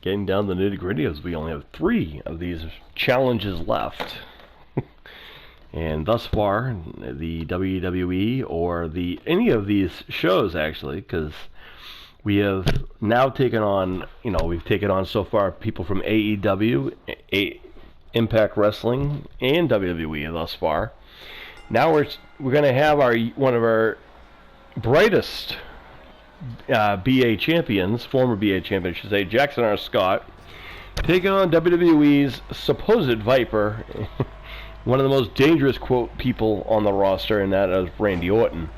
getting down to the nitty-gritty as we only have 3 of these challenges left. And thus far, the WWE or any of these shows, actually, because we have now taken on, we've taken on so far people from AEW, Impact Wrestling, and WWE thus far. Now we're going to have one of our brightest BA champions, former BA champion, I should say, Jackson R. Scott, taking on WWE's supposed Viper, one of the most dangerous, quote, people on the roster, and that is Randy Orton.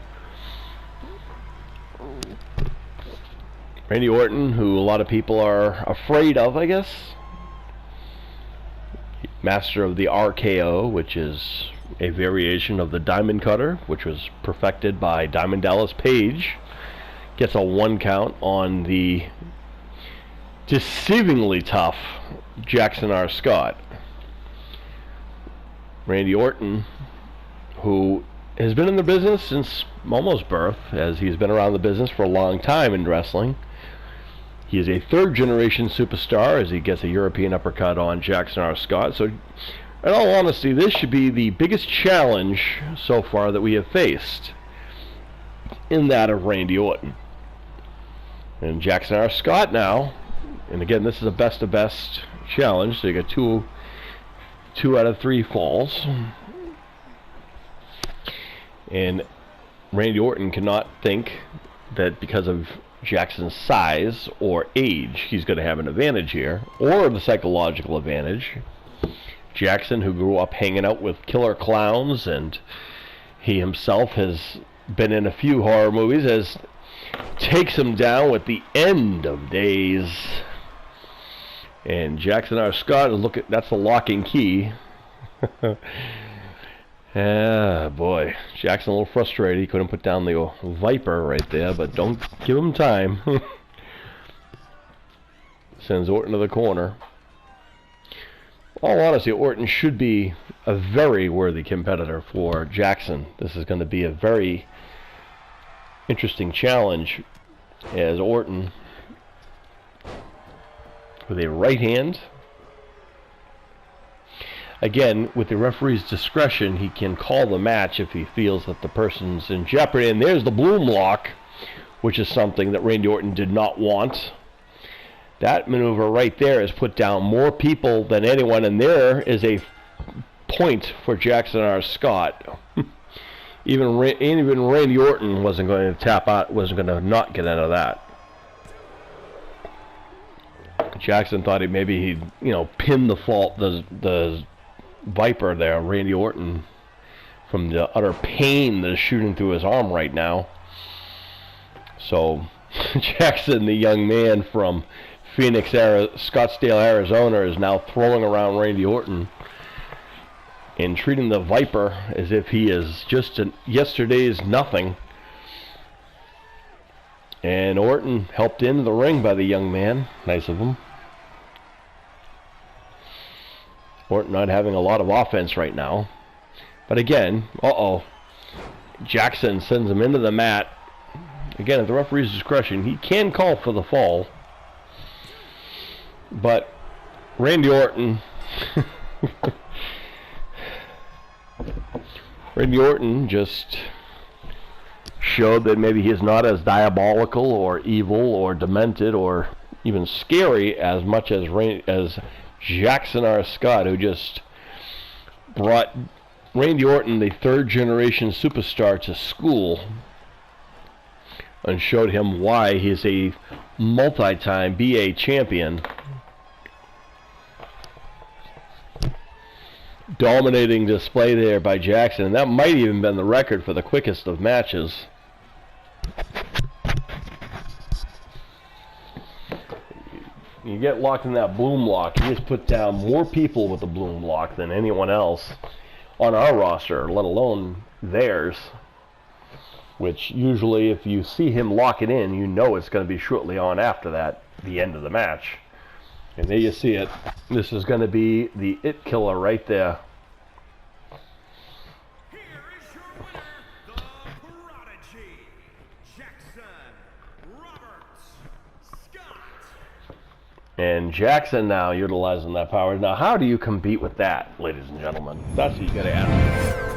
Randy Orton, who a lot of people are afraid of, I guess. Master of the RKO, which is a variation of the Diamond Cutter, which was perfected by Diamond Dallas Page. Gets a 1 count on the deceivingly tough Jackson R. Scott. Randy Orton, who has been in the business since almost birth, as he's been around the business for a long time in wrestling. He is a 3rd-generation superstar as he gets a European uppercut on Jackson R. Scott. So, in all honesty, this should be the biggest challenge so far that we have faced, in that of Randy Orton. And Jackson R. Scott now, and again, this is a best of best challenge, so you got two out of 3 falls. And Randy Orton cannot think that because of Jackson's size or age, he's going to have an advantage here, or the psychological advantage. Jackson, who grew up hanging out with killer clowns, and he himself has been in a few horror movies, takes him down with the End of Days. And Jackson R. Scott is that's the locking key. Boy, Jackson a little frustrated. He couldn't put down the Viper right there, but don't give him time. Sends Orton to the corner. All honesty, Orton should be a very worthy competitor for Jackson. This is going to be a very interesting challenge, as Orton, with a right hand. Again, with the referee's discretion, he can call the match if he feels that the person's in jeopardy. And there's the Bloom Lock, which is something that Randy Orton did not want. That maneuver right there has put down more people than anyone, and there is a point for Jackson R. Scott. Even Randy Orton wasn't going to tap out, wasn't going to not get out of that. Jackson thought he'd pin the Viper there, Randy Orton, from the utter pain that is shooting through his arm right now. So Jackson, the young man from Scottsdale, Arizona, is now throwing around Randy Orton and treating the Viper as if he is just yesterday's nothing. And Orton helped into the ring by the young man. Nice of him. Orton not having a lot of offense right now. But again, Jackson sends him into the mat. Again, at the referee's discretion, he can call for the fall. But Randy Orton... Randy Orton just showed that maybe he is not as diabolical or evil or demented or even scary as much as Jackson R. Scott, who just brought Randy Orton, the 3rd-generation superstar, to school and showed him why he's a multi-time BA champion. Dominating display there by Jackson, and that might even been the record for the quickest of matches. You get locked in that Bloom Lock, you just put down more people with the Bloom Lock than anyone else on our roster, let alone theirs. Which usually, if you see him lock it in, you know it's going to be shortly on after that, the end of the match. And there you see it. This is going to be the It Killer right there. Here is your winner, the Prodigy, Jackson Roberts Scott. And Jackson now utilizing that power. Now, how do you compete with that, ladies and gentlemen? That's what you got to ask.